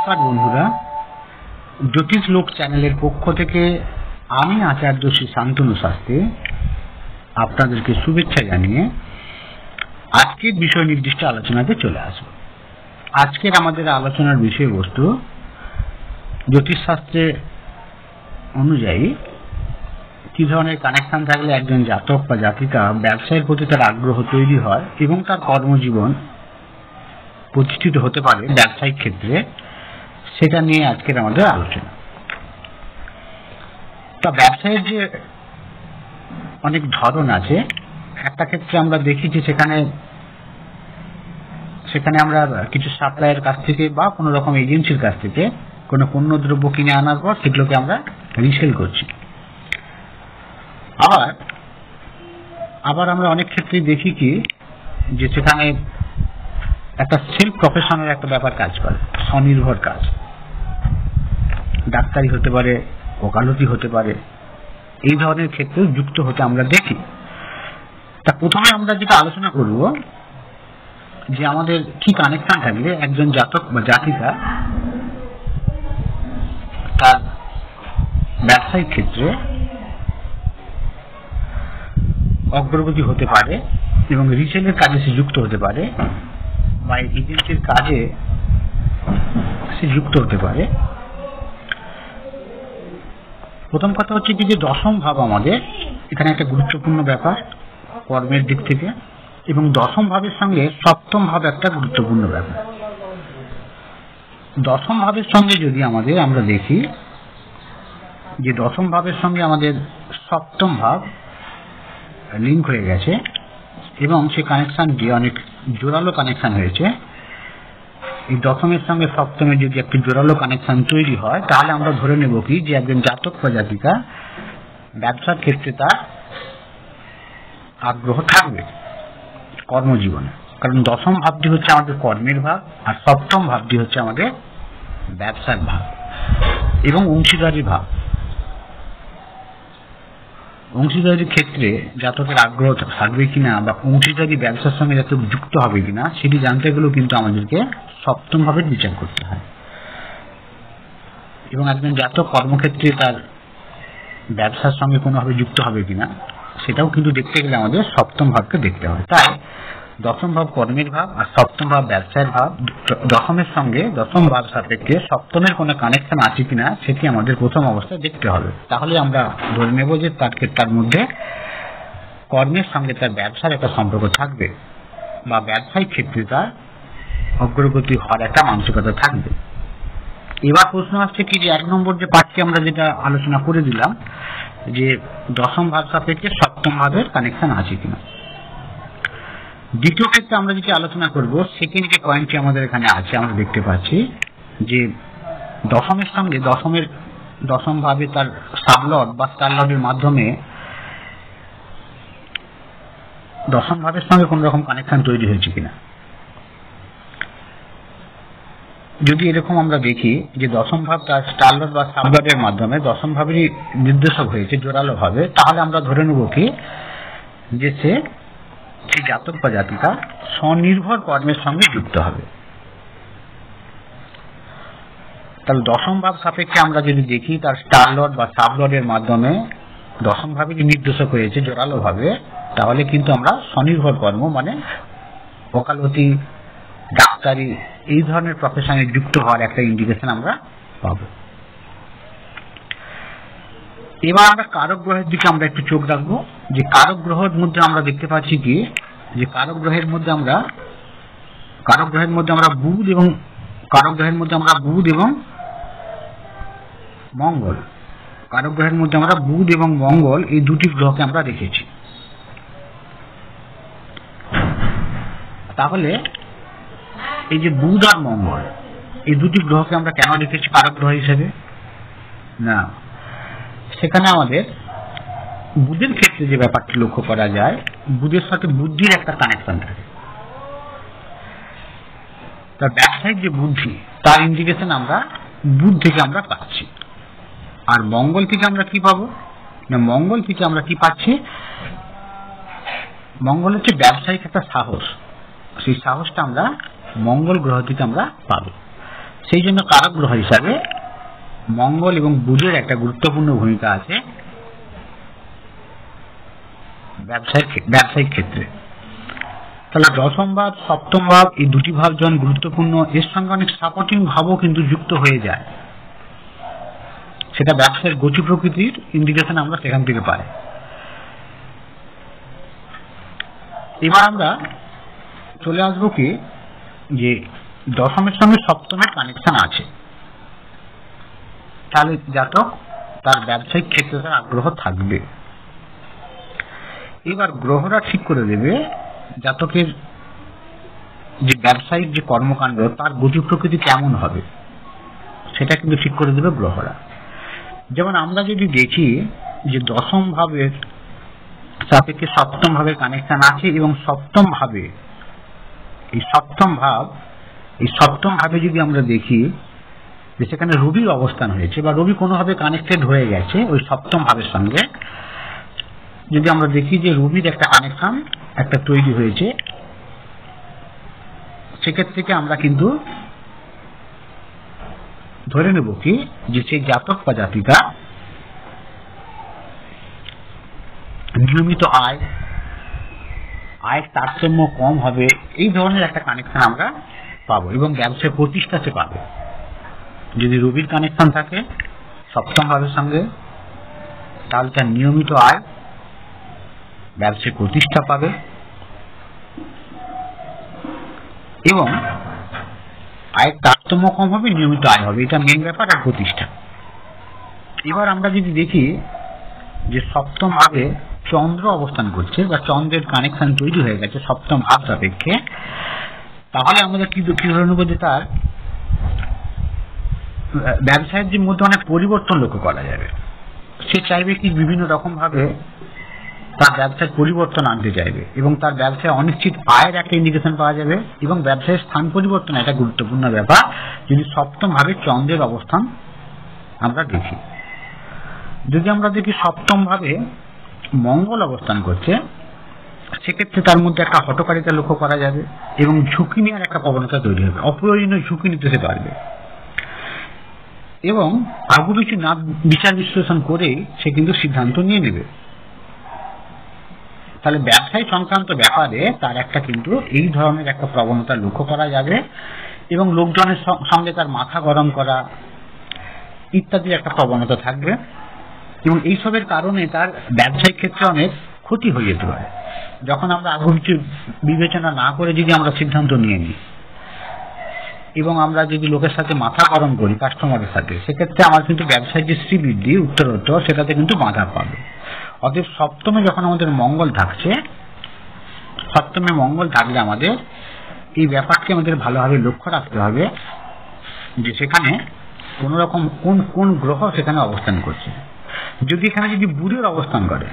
নমস্কার বন্ধুরা, জ্যোতিষ লোক চ্যানেলের পক্ষ থেকে আমি আচার্য শ্রী শান্তনু শাস্ত্রী আপনাদেরকে শুভেচ্ছা জানিয়ে আজকের বিষয় নির্দিষ্ট আলোচনাতে চলে আসব। আজকের আমাদের আলোচনার বিষয়বস্তু জ্যোতিষ শাস্ত্রে অনুযায়ী কি ধরনের কানেকশন থাকলে একজন জাতক বা জাতিকা ব্যবসায়ের প্রতি তার আগ্রহ তৈরি হয় এবং তার কর্মজীবন প্রতিষ্ঠিত হতে পারে ব্যবসায়িক ক্ষেত্রে, সেটা নিয়ে আজকের আমাদের আলোচনা। তা ব্যবসায়ের যে অনেক ধরন আছে, একটা ক্ষেত্রে আমরা দেখি যে সেখানে আমরা কিছু সাপ্লাইয়ের কাছ থেকে বা কোনো রকম এজেন্সির কাছ থেকে কোনো পণ্য দ্রব্য কিনে আনার পর সেগুলোকে আমরা রিসেল করছি। আবার আমরা অনেক ক্ষেত্রে দেখি কি যে সেখানে একটা সেলফ প্রফেশনের একটা ব্যাপার কাজ করে, স্বনির্ভর কাজ, ডাক্তারি হতে পারে, ওকালতি হতে পারে, এই ধরনের ক্ষেত্রেও যুক্ত হতে আমরা দেখি। তা প্রথমে আমরা যেটা আলোচনা করব যে আমাদের কি কানেকশন থাকলে একজন জাতক বা জাতিকা তার ব্যবসায়িক ক্ষেত্রে অগ্রগতি হতে পারে এবং রিসেলের কাজে সে যুক্ত হতে পারে বা এজেন্সির কাজে সে যুক্ত হতে পারে। প্রথম কথা হচ্ছে কি যে দশম ভাব আমাদের এখানে একটা গুরুত্বপূর্ণ ব্যাপার কর্মের দিক থেকে, এবং দশম ভাবের সঙ্গে সপ্তম ভাব একটা গুরুত্বপূর্ণ ব্যাপার। দশম ভাবের সঙ্গে যদি আমরা দেখি যে দশম ভাবের সঙ্গে আমাদের সপ্তম ভাব লিঙ্ক হয়ে গেছে এবং সেই কানেকশনটি অনেক জোরালো কানেকশন হয়েছে। এই দশমের সঙ্গে সপ্তমের যদি একটি জোরালো কানেকশন তৈরি হয় তাহলে আমরা ধরে নেব কি যে একজন জাতক বা জাতিকা ব্যবসার ক্ষেত্রে তার আগ্রহ থাকবে কর্মজীবনে, কারণ দশম ভাবটি হচ্ছে আমাদের কর্মের ভাব আর সপ্তম ভাবটি হচ্ছে আমাদের ব্যবসার ভাব এবং অংশীদারি ভাব। অংশীদারির ক্ষেত্রে জাতকের আগ্রহ থাকবে কিনা বা অংশীদারি ব্যবসার সঙ্গে জাতক যুক্ত হবে কিনা সেটি জানতে গেলেও কিন্তু আমাদেরকে সপ্তম ভাবের বিচার করতে হয়, এবং একজন জাতক কর্মক্ষেত্রে তার ব্যবসার সঙ্গে কোনোভাবে যুক্ত হবে কিনা সেটাও কিন্তু দেখতে গেলে আমাদের সপ্তম ভাবকে দেখতে হয়। তাই দশম ভাব কর্মের ভাব আর সপ্তম ভাব ব্যবসায়ের ভাব, দশমের সঙ্গে দশম ভাব সাপেক্ষে সপ্তমের কোনো কানেকশন আছে কিনা সেটি আমাদের প্রথম অবস্থায় দেখতে হবে। তাহলে আমরা ধরে নেব যে তার মধ্যে কর্মের সঙ্গে তার ব্যবসার একটা সম্পর্ক থাকবে বা ব্যবসায়িক ক্ষেত্রে তার অগ্রগতি হওয়ার একটা মানসিকতা থাকবে। এবার প্রশ্ন আসছে কি যে এক নম্বর যে পার্টটি আমরা যেটা আলোচনা করে দিলাম যে দশম ভাব সাপেক্ষে সপ্তম ভাবের কানেকশন আছে কিনা। দ্বিতীয় ক্ষেত্রে আমরা যেটি আলোচনা করব, সেকেন্ড যে পয়েন্টটি আমাদের এখানে আছে, আমরা দেখতে পাচ্ছি যে দশমের সঙ্গে দশম ভাবে তার সাবলর্ড বা স্টারলর্ডের মাধ্যমে দশম ভাবের সঙ্গে কোন রকম কানেকশন তৈরি হয়েছে কিনা। যদি এরকম আমরা দেখি যে দশম ভাব তার স্টারলর্ড বা সাবলর্ডের মাধ্যমে দশম ভাবেরই নির্দেশক হয়েছে জোরালো ভাবে, তাহলে আমরা ধরে নেব কি যে সে জাতক বা জাতিকা স্বনির্ভর কর্মের সঙ্গে যুক্ত হবে। তাহলে দশম ভাব সাপেক্ষে আমরা যদি দেখি তার স্টারলর্ড বা সাবলর্ডের মাধ্যমে দশম ভাবেরই নির্দেশক হয়েছে জোরালো ভাবে, তাহলে কিন্তু আমরা স্বনির্ভর কর্ম মানে ওকালতি, ডাক্তারি, এই ধরনের প্রফেশনে যুক্ত হওয়ার একটা ইন্ডিকেশন আমরা পাবো। এবার আমরা কারক গ্রহের দিকে আমরা একটু চোখ রাখবো। যে কারক গ্রহের মধ্যে আমরা দেখতে পাচ্ছি কি যে কারক গ্রহের মধ্যে আমরা বুধ এবং মঙ্গল, কারক গ্রহের মধ্যে আমরা বুধ এবং মঙ্গল এই দুটি গ্রহকে আমরা রেখেছি। তাহলে এই যে বুধ আর মঙ্গল এই দুটি গ্রহকে আমরা কেন রেখেছি কারক গ্রহ হিসেবে? না, সেখানে আমাদের বুধের ক্ষেত্রে যে ব্যাপারটি লক্ষ্য করা যায়, বুধের সাথে বুদ্ধির একটা কানেকশন থাকে। তার ব্যবসায়িক যে বুদ্ধি তার ইন্ডিকেশন আমরা বুধ থেকে আমরা পাচ্ছি। আর মঙ্গল থেকে আমরা কি পাবো না, মঙ্গল থেকে আমরা কি পাচ্ছি, মঙ্গল হচ্ছে ব্যবসায়িক একটা সাহস, সেই সাহসটা আমরা মঙ্গল গ্রহ থেকে আমরা পাবো। সেই জন্য কারক গ্রহ হিসাবে মঙ্গল এবং বুধের একটা গুরুত্বপূর্ণ ভূমিকা আছে ব্যবসায়িক ক্ষেত্রে। তাহলে দশম ভাব, সপ্তম ভাব, এই দুটি ভাব যেমন গুরুত্বপূর্ণ, এর সঙ্গে অনেক সাপোর্টিং ভাবও কিন্তু যুক্ত হয়ে যায়। সেটা ব্যবসায়ের গতি প্রকৃতির ইন্ডিকেশন আমরা সেখান থেকে পাই। এবার আমরা চলে আসবো কি যে দশমের সঙ্গে সপ্তমের কানেকশন আছে, তাহলে জাতক তার ব্যবসায়িক ক্ষেত্রে তার আগ্রহ থাকবে। এবার গ্রহরা ঠিক করে দেবে জাতকের যে ব্যবসায়িক যে কর্মকাণ্ড তার গতি প্রকৃতি কেমন হবে, সেটা কিন্তু ঠিক করে দেবে গ্রহরা। যেমন আমরা যদি দেখি যে দশম ভাবের সাপেক্ষে সপ্তম ভাবের কানেকশন আছে এবং সপ্তম ভাবে এই সপ্তম ভাবে যদি আমরা দেখি যে সেখানে রবির অবস্থান হয়েছে বা রবি কোনোভাবে কানেক্টেড হয়ে গেছে ওই সপ্তম ভাবের সঙ্গে, যদি আমরা দেখি যে রবির একটা কানেকশন একটা তৈরি হয়েছে, সেক্ষেত্রে থেকে আমরা কিন্তু ধরে নেব কি যে সেই জাতক বা জাতিকা নিয়মিত আয়ের তারতম্য কম হবে, এই ধরনের একটা কানেকশন আমরা পাবো এবং ব্যবসায় প্রতিষ্ঠাতে পাবে। যদি রবির কানেকশন থাকে সপ্তম ভাবের সঙ্গে, তাহলে তার নিয়মিত আয়, ব্যবসায় প্রতিষ্ঠা পাবে এবং আয়ের তারতম্য কম হবে, নিয়মিত আয় হবে, এটা মেন ব্যাপার আর প্রতিষ্ঠা। এবার আমরা যদি দেখি যে সপ্তম ভাবে চন্দ্র অবস্থান করছে বা চন্দ্রের কানেকশন তৈরি হয়ে গেছে সপ্তম ভাব সাপেক্ষে, তাহলে আমরা কি ধরে নেব যে তার ব্যবসায়ের যে মধ্যে অনেক পরিবর্তন লক্ষ্য করা যাবে। সে চাইবে কি বিভিন্ন রকম ভাবে তার ব্যবসায় পরিবর্তন আনতে চাইবে এবং তার ব্যবসায় অনিশ্চিত আয়ের একটা ইন্ডিকেশন পাওয়া যাবে এবং ব্যবসায়ের স্থান পরিবর্তন একটা গুরুত্বপূর্ণ ব্যাপার যদি সপ্তম ভাবে চন্দ্রের অবস্থান আমরা দেখি। যদি আমরা দেখি সপ্তম ভাবে মঙ্গল অবস্থান করছে, সেক্ষেত্রে তার মধ্যে একটা হঠকারিতা লক্ষ্য করা যাবে এবং ঝুঁকি নেওয়ার একটা প্রবণতা তৈরি হবে, অপ্রয়োজনীয় ঝুঁকি নিতে সে পারবে এবং আগুপিছু কিছু না বিচার বিশ্লেষণ করেই সে কিন্তু সিদ্ধান্ত নিয়ে নেবে। তাহলে ব্যবসায় সংক্রান্ত ব্যাপারে তার একটা কিন্তু এই ধরনের একটা প্রবণতা লক্ষ্য করা যাবে এবং লোকজনের সঙ্গে তার মাথা গরম করা ইত্যাদি একটা প্রবণতা থাকবে এবং এইসবের কারণে তার ব্যবসায়িক ক্ষেত্রে অনেক ক্ষতি হয়ে যেতে পারে। যখন আমরা আগুপিছু বিবেচনা না করে যদি আমরা সিদ্ধান্ত নিয়ে নিই এবং আমরা যদি লোকের সাথে মাথা গরম করি কাস্টমারের সাথে, সেক্ষেত্রে আমার কিন্তু ব্যবসায় যে শ্রীবৃদ্ধি উত্তরোত্তর সেটাতে কিন্তু বাধা পাবে। অতএব সপ্তমে যখন আমাদের মঙ্গল থাকছে, সপ্তমে মঙ্গল থাকলে আমাদের এই ব্যাপারকে আমাদের ভালোভাবে লক্ষ্য রাখতে হবে যে সেখানে কোন রকম কোন গ্রহ সেখানে অবস্থান করছে। যদি এখানে যদি বুধের অবস্থান করে,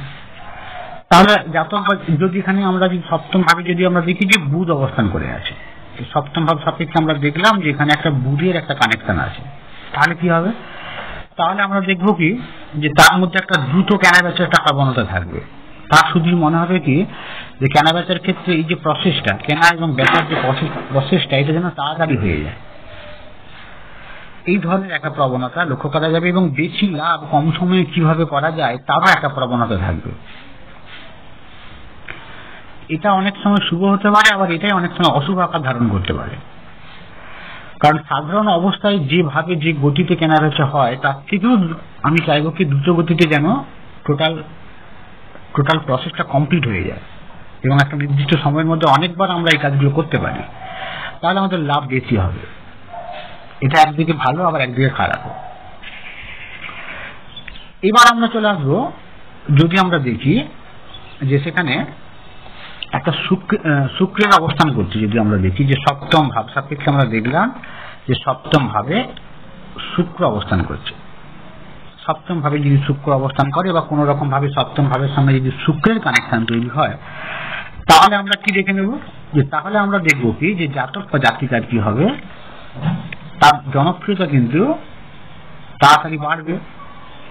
তাহলে জাতক যদি এখানে আমরা যদি সপ্তম ভাবে যদি আমরা দেখি যে বুধ অবস্থান করে আছে, সপ্তম ভাব সাপেক্ষে আমরা দেখলাম যে এখানে একটা বুধের একটা কানেকশন আছে, তাহলে কি হবে? তাহলে আমরা দেখবো কি যে তার মধ্যে একটা দ্রুত কেনাবেচার একটা প্রবণতা থাকবে। তার শুধু মনে হবে কি যে কেনাবেচার ক্ষেত্রে এই যে প্রসেসটা, কেনা এবং বেচার যে প্রসেসটা, এটা যেন তাড়াতাড়ি হয়ে যায়, এই ধরনের একটা প্রবণতা লক্ষ্য করা যাবে এবং বেশি লাভ কম সময়ে কিভাবে করা যায় তারও একটা প্রবণতা থাকবে। এটা অনেক সময় শুভ হতে পারে, আবার এটাই অনেক সময় অশুভ আকার ধারণ করতে পারে। কারণ সাধারণ অবস্থায় যেভাবে যে গতিতে কেনাবেচা হয় তার থেকেও আমি চাইবো কি দ্রুত গতিতে যেন টোটাল প্রসেসটা কমপ্লিট হয়ে যায় এবং একটা নির্দিষ্ট সময়ের মধ্যে অনেকবার আমরা এই কাজগুলো করতে পারি, তাহলে আমাদের লাভ বেশি হবে। এটা একদিকে ভালো, আবার একদিকে খারাপ। এবার আমরা চলে আসবো যদি আমরা দেখি যে সেখানে একটা শুক্রের অবস্থান করছে, যদি আমরা দেখি যে সপ্তম ভাব সাপেক্ষে আমরা দেখলাম যে সপ্তম ভাবে শুক্র অবস্থান করছে। সপ্তম ভাবে যদি শুক্র অবস্থান করে বা কোন রকম ভাবে সপ্তম ভাবের সঙ্গে যদি শুক্রের কানেকশন তৈরি হয়, তাহলে আমরা কি দেখে নেব যে তাহলে আমরা দেখবো কি যে জাতক বা জাতিকার কি হবে, তার জনপ্রিয়তা কিন্তু তাড়াতাড়ি বাড়বে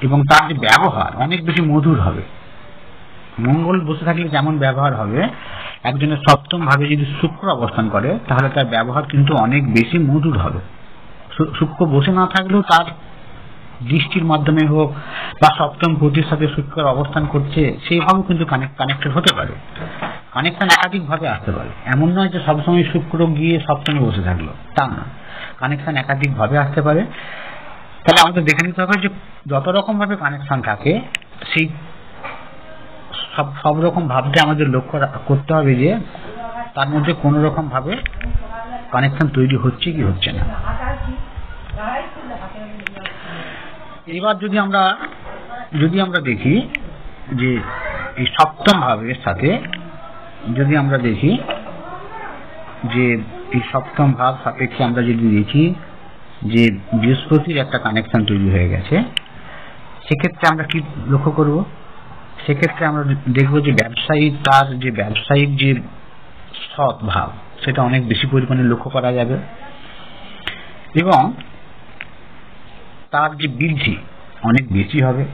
এবং তার যে ব্যবহার অনেক বেশি মধুর হবে। মঙ্গল বসে থাকলে যেমন ব্যবহার হবে, একজনের সপ্তম ভাবে যদি শুক্র অবস্থান করে তাহলে তার ব্যবহার কিন্তু অনেক বেশি মধুর হবে, শুক্র বসে না থাকলেও তার দৃষ্টির মাধ্যমে হোক বা সপ্তম গতির সাথে শুক্রের অবস্থান করছে সেইভাবেও কিন্তু কানেক্টেড হতে পারে। কানেকশন একাধিক ভাবে আসতে পারে, এমন নয় যে সবসময় শুক্র গিয়ে সপ্তমে বসে থাকলো, তা না, কানেকশন একাধিক ভাবে আসতে পারে। তাহলে আমাদের দেখে নিতে হবে যে যত রকম ভাবে কানেকশন থাকে সেই সব রকম ভাবতে আমাদের লক্ষ্য করতে হবে যে তার মধ্যে কোন রকম ভাবে কানেকশন তৈরি হচ্ছে কি হচ্ছে না। এবার যদি আমরা দেখি যে এই সপ্তম ভাবের সাথে যদি আমরা দেখি যে এই সপ্তম ভাব সাপেক্ষে আমরা যদি দেখি যে বৃহস্পতির একটা কানেকশন তৈরি হয়ে গেছে, সেক্ষেত্রে আমরা কি লক্ষ্য করব? সেক্ষেত্রে আমরা দেখব যে ব্যবসায়িক যে সৎ ভাব সেটা অনেক বেশি পরিমাণে লক্ষ্য করা যাবে এবং তার যে বৃদ্ধি অনেক বেশি হবে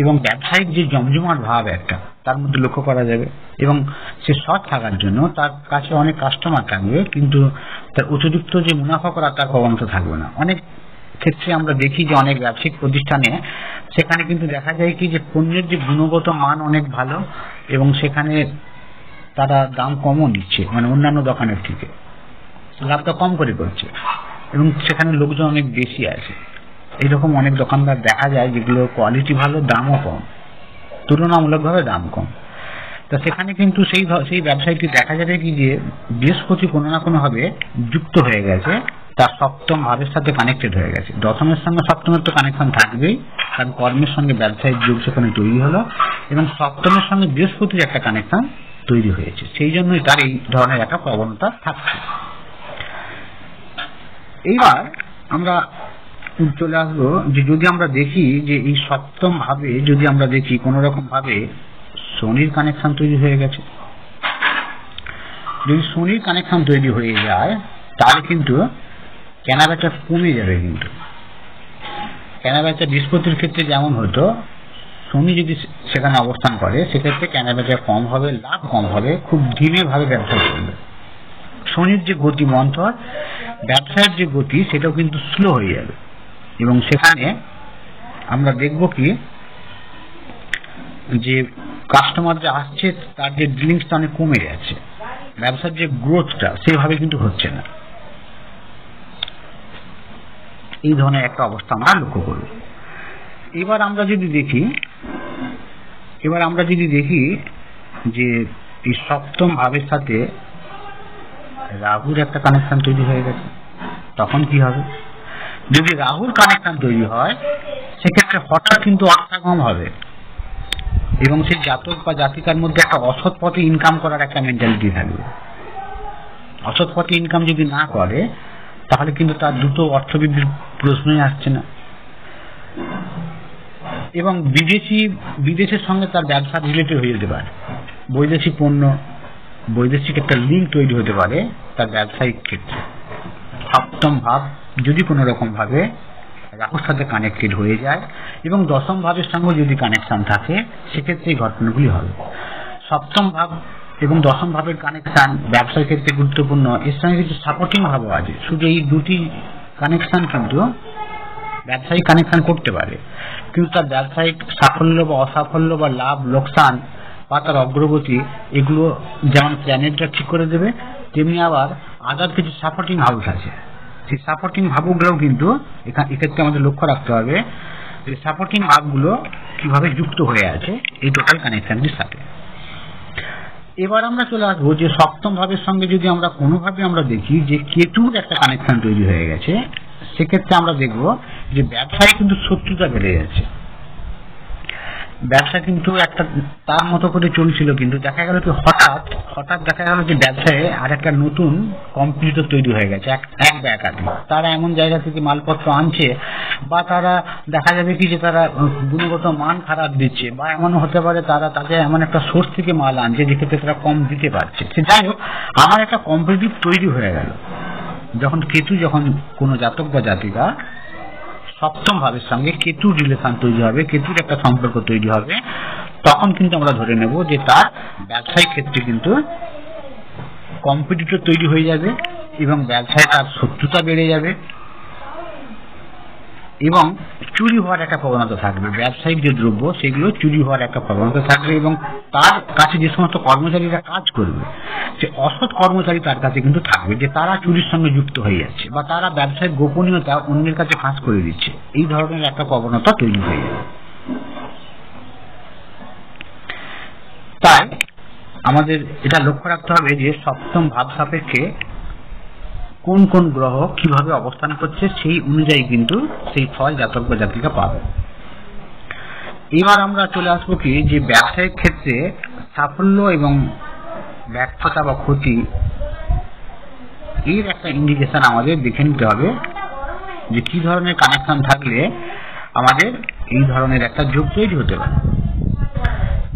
এবং ব্যবসায়িক যে জমজমাট ভাব একটা তার মধ্যে লক্ষ্য করা যাবে এবং সে সৎ থাকার জন্য তার কাছে অনেক কাস্টমার থাকবে, কিন্তু তার উপযুক্ত যে মুনাফা করার তার প্রবণতা থাকবে না। অনেক ক্ষেত্রে আমরা দেখি যে অনেক ব্যবসায়িক প্রতিষ্ঠানে সেখানে কিন্তু দেখা যায় কি যে পণ্যের যে গুণগত মান অনেক ভালো এবং সেখানে তারা দাম কমও নিচ্ছে, মানে অন্যান্য দোকানের থেকে লাভটা কম করে করছে এবং সেখানে লোকজন অনেক বেশি আছে। এইরকম অনেক দোকানদার দেখা যায় যেগুলো কোয়ালিটি ভালো, দামও কম, তুলনামূলকভাবে দাম কম। তা সেখানে কিন্তু সেই ব্যবসায়ীটি দেখা যাবে কি যে বৃহস্পতি কোনো না কোনো ভাবে যুক্ত হয়ে গেছে, তার সপ্তম ভাবের সাথে কানেক্টেড হয়ে গেছে। দশমের সঙ্গে সপ্তমের তো কানেকশন থাকবেই, কারণ কর্মের সঙ্গে ব্যবসায়িক যোগ সেখানে তৈরি হলো এবং সপ্তমের সঙ্গে বৃহস্পতির একটা কানেকশন তৈরি হয়েছে, সেই জন্যই তার এই ধরনের একটা প্রবণতা থাকছে। এইবার আমরা চলে আসবো যে যদি আমরা দেখি যে এই সপ্তম ভাবে যদি আমরা দেখি কোন রকম ভাবে শনির কানেকশন তৈরি হয়ে গেছে, যদি শনির কানেকশন তৈরি হয়ে যায় তাহলে কিন্তু কেনাবেচা কমে যাবে। কিন্তু কেনাবেচা বৃহস্পতির ক্ষেত্রে যেমন হতো, শনি যদি সেখানে অবস্থান করে সেক্ষেত্রে কেনাবেচা কম হবে, লাভ কম হবে, খুব ধীরে ভাবে ব্যবসা চলবে। শনির যে গতি মন্থর, ব্যবসার যে গতি সেটাও কিন্তু স্লো হয়ে যাবে এবং সেখানে আমরা দেখব কি যে কাস্টমার যে আসছে তার যে ডিলিংসটা অনেক কমে যাচ্ছে, ব্যবসার যে গ্রোথটা সেভাবে কিন্তু হচ্ছে না। এই ধরনের একটা অবস্থা আমরা লক্ষ্য করব। এবার আমরা যদি দেখি যে এই সপ্তম ভাবের সাথে রাহুর একটা কানেকশন তৈরি হয়ে গেছে, তখন কি হবে? যদি রাহুর কানেকশন তৈরি হয় সেক্ষেত্রে হঠাৎ কিন্তু অর্থাগম হবে এবং সেই জাতক বা জাতিকার মধ্যে একটা অসৎ পথে ইনকাম করার একটা মেন্টালিটি থাকবে। অসৎ পথে ইনকাম যদি না করে তাহলে কিন্তু তার দ্রুত অর্থবৃদ্ধির প্রশ্নই আসছে না এবং বিদেশের সঙ্গে তার ব্যবসা রিলেটেড হয়ে যেতে পারে, বৈদেশিক পণ্য, বৈদেশিক একটা লিঙ্ক তৈরি হতে পারে তার ব্যবসায়িক ক্ষেত্রে। সপ্তম ভাব যদি কোনো রকম ভাবে রাহুর সাথে কানেক্টেড হয়ে যায় এবং দশম ভাবের সঙ্গে যদি কানেকশন থাকে সেক্ষেত্রে এই ঘটনাগুলি হবে। সপ্তম ভাব এবং দশম ভাবের কানেকশন ব্যবসার ক্ষেত্রে গুরুত্বপূর্ণ, এর সঙ্গে কিছু সাপোর্টিং ভাবও আছে। শুধু এই দুটি কানেকশন কিন্তু ব্যবসায়িক কানেকশন করতে পারে, কিন্তু তার ব্যবসায়িক সাফল্য বা অসাফল্য বা লাভ লোকসান বা তার অগ্রগতি এগুলো যেমন প্ল্যানেটটা ঠিক করে দেবে, তেমনি আবার আদার কিছু সাপোর্টিং হাউস আছে, সেই সাপোর্টিং ভাবগুলোও কিন্তু এক্ষেত্রে আমাদের লক্ষ্য রাখতে হবে যে সাপোর্টিং ভাবগুলো কিভাবে যুক্ত হয়ে আছে এই টোটাল কানেকশনটির সাথে। এবার আমরা চলে আসবো যে সপ্তম ভাবের সঙ্গে যদি আমরা কোনোভাবে আমরা দেখি যে কেতুর একটা কানেকশন তৈরি হয়ে গেছে, সেক্ষেত্রে আমরা দেখব যে ব্যবসায় কিন্তু শত্রুতা বেড়ে যাচ্ছে। ব্যবসা কিন্তু একটা তার মতো করে চলছিল, কিন্তু দেখা গেল কি হঠাৎ দেখা গেল যে ব্যবসায় আর একটা নতুন কম্পিটিটর তৈরি হয়ে গেছে, এক বা একাধিক। তারা এমন জায়গা থেকে মালপত্র আনছে বা তারা দেখা যাবে কি যে তারা গুণগত মান খারাপ দিচ্ছে, বা এমনও হতে পারে তারা তাদের এমন একটা সোর্স থেকে মাল আনছে যেক্ষেত্রে তারা কম দিতে পারছে। যাই হোক, আমার একটা কম্পিটিটিভ তৈরি হয়ে গেল। যখন কোনো জাতক বা জাতিকা সপ্তম ভাবের সঙ্গে কেতুর রিলেশন তৈরি হবে, কেতুর একটা সম্পর্ক তৈরি হবে, তখন কিন্তু আমরা ধরে নেব যে তার ব্যবসায়িক ক্ষেত্রে কিন্তু কম্পিটিটর তৈরি হয়ে যাবে এবং ব্যবসায় তার শত্রুতা বেড়ে যাবে এবং চুরি হওয়ার একটা প্রবণতা থাকবে। ব্যবসায়িক যে দ্রব্য সেগুলো চুরি হওয়ার একটা প্রবণতা থাকবে এবং তার কাছে যে সমস্ত কর্মচারীরা কাজ করবে, যে অসৎ কর্মচারী তার কাছে কিন্তু থাকবে, যে তারা চুরির সঙ্গে যুক্ত হয়ে যাচ্ছে বা তারা ব্যবসায়িক গোপনীয়তা অন্যের কাছে ফাঁস করে দিচ্ছে, এই ধরনের একটা প্রবণতা তৈরি হয়ে যাবে। তাই আমাদের এটা লক্ষ্য রাখতে হবে যে সপ্তম ভাব সাপেক্ষে কোন কোন গ্রহ কিভাবে অবস্থান করছে, সেই অনুযায়ী কিন্তু সেই ফল জাতক বা জাতিকা পাবে। এবার আমরা চলে আসবো কি যে ব্যবসায়িক ক্ষেত্রে সাফল্য এবং ব্যর্থতা বা ক্ষতি, এর একটা ইন্ডিকেশন আমাদের দেখে নিতে হবে যে কি ধরনের কানেকশন থাকলে আমাদের এই ধরনের একটা যোগ তৈরি হতে পারে।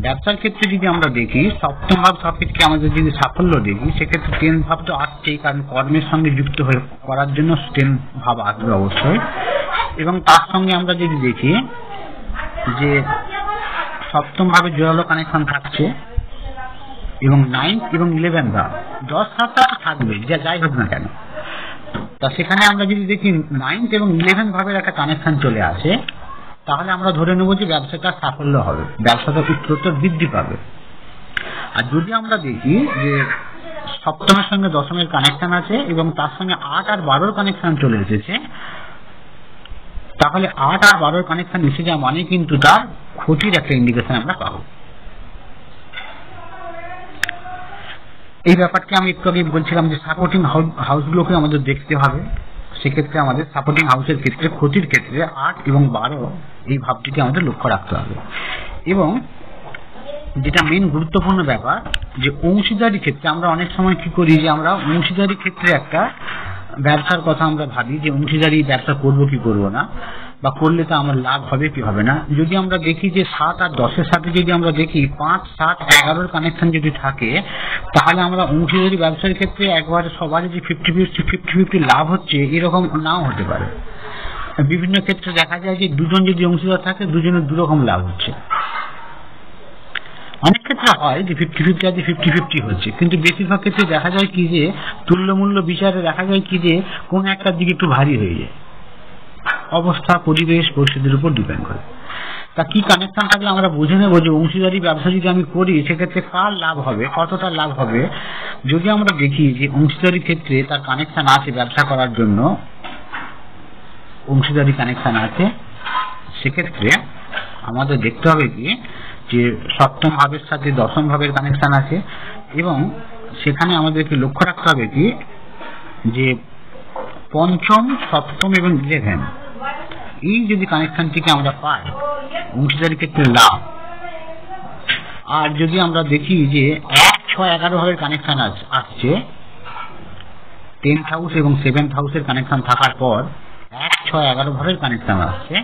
ব্যবসার ক্ষেত্রে যদি আমরা দেখি সপ্তম ভাব সাপেক্ষে আমাদের যদি সাফল্য দেখি, সেক্ষেত্রে 10 ভাব তো আসছেই, কারণ কর্মের সঙ্গে যুক্ত হয়ে করার জন্য 10 ভাব আসবে অবশ্যই। এবং তার সঙ্গে আমরা যদি দেখি যে সপ্তম ভাবে জোরালো কানেকশন থাকছে এবং 9 এবং 11 ভাব, 10 ভাবটা থাকবে যা যাই হোক না কেন। তা সেখানে আমরা যদি দেখি 9 এবং 11 ভাবের একটা কানেকশন চলে আসে, তাহলে আমরা ধরে নেব যে ব্যবসাটা সাফল্য হবে, ব্যবসাটা উত্তরোত্তর বৃদ্ধি পাবে। আর যদি আমরা দেখি যে সপ্তমের সঙ্গে দশমের কানেকশন আছে এবং তার সঙ্গে 8 আর 12 কানেকশন চলে এসেছে, তাহলে 8 আর 12 কানেকশন এসে যাওয়া মানে কিন্তু তার ক্ষতির একটা ইন্ডিকেশন আমরা পাবো। এই ব্যাপারটা আমি একটু আগে বলছিলাম যে সাপোর্টিং হাউসগুলোকে আমাদের দেখতে হবে। সেক্ষেত্রে আমাদের সাপোর্টিং হাউসের ক্ষেত্রে ক্ষতির ক্ষেত্রে 8 এবং 12 এই ভাবটিকে আমাদের লক্ষ্য রাখতে হবে। এবং যেটা মেন গুরুত্বপূর্ণ ব্যাপার যে অংশীদারি ক্ষেত্রে আমরা অনেক সময় কি করি যে আমরা অংশীদারি ক্ষেত্রে একটা ব্যবসার কথা আমরা ভাবি যে অংশীদারি ব্যবসা করবো কি করবো না, বা করলে তো আমার লাভ হবে কি হবে না। যদি আমরা দেখি যে 7 আর 10-এর সাথে যদি আমরা দেখি 5, 7, 11-র কানেকশন যদি থাকে, তাহলে আমরা অংশীদারি ব্যবসার ক্ষেত্রে একবারে সবারই যে 50-50 লাভ হচ্ছে এরকম নাও হতে পারে। বিভিন্ন ক্ষেত্রে দেখা যায় যে দুজন যদি অংশীদার থাকে দুজনের দুরকম লাভ হচ্ছে। অনেক ক্ষেত্রে হয় যে 50-50 আছে 50-50 হচ্ছে, কিন্তু বেশিরভাগ ক্ষেত্রে দেখা যায় কি যে তুল্যমূল্য বিচারে দেখা যায় কি যে কোন একটা দিকে একটু ভারী হয়ে যায়, অবস্থা পরিবেশ পরিস্থিতির উপর ডিপেন্ড করে। তা কি কানেকশন থাকলে আমরা বুঝে নেবো যে অংশীদারি ব্যবসা যদি আমি করি সেক্ষেত্রে কার লাভ হবে, কতটা লাভ হবে। যদি আমরা দেখি যে অংশীদারি ক্ষেত্রে তার কানেকশন আছে ব্যবসা করার জন্য, অংশীদারি কানেকশন আছে, সেক্ষেত্রে আমাদের দেখতে হবে কি যে সপ্তম ভাবের সাথে দশম ভাবের কানেকশন আছে এবং সেখানে আমাদেরকে লক্ষ্য রাখতে হবে কি যে পঞ্চম, সপ্তম এবং 11 এই যদি কানেকশনটিকে আমরা পাই অংশীদারি ক্ষেত্রে লাভ। আর যদি আমরা দেখি যে 1, 6, 11 ভাবের কানেকশন আসছে, 10th হাউস এবং 7th হাউসের কানেকশন থাকার পর 1, 6, 11 ভাবের কানেকশন আসছে,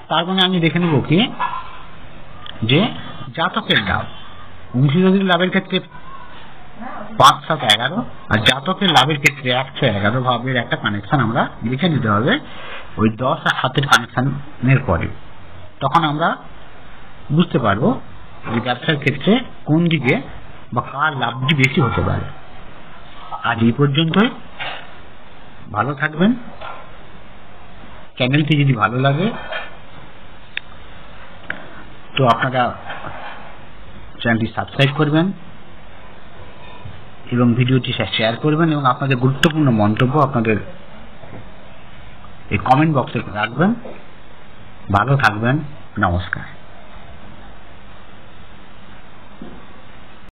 তার মানে আমি দেখে নেব কি যে জাতকের লাভ। অংশীদারির লাভের ক্ষেত্রে 5, 7, 11 আর জাতকের লাভের ক্ষেত্রে 1, 6, 11 ভাবের একটা কানেকশন আমরা লিখে নিতে হবে ওই 10 আর 7-এর কানেকশনের পরে। তখন আমরা বুঝতে পারবো যে ব্যবসার ক্ষেত্রে কোন দিকে বা কার লাভটি বেশি হতে পারে। আজ এই পর্যন্তই, ভালো থাকবেন। চ্যানেলটি যদি ভালো লাগে তো আপনারা চ্যানেলটি সাবস্ক্রাইব করবেন এবং ভিডিওটি শেয়ার করবেন এবং আপনাদের গুরুত্বপূর্ণ মন্তব্য আপনাদের এই কমেন্ট বক্সে রাখবেন। ভালো থাকবেন, নমস্কার।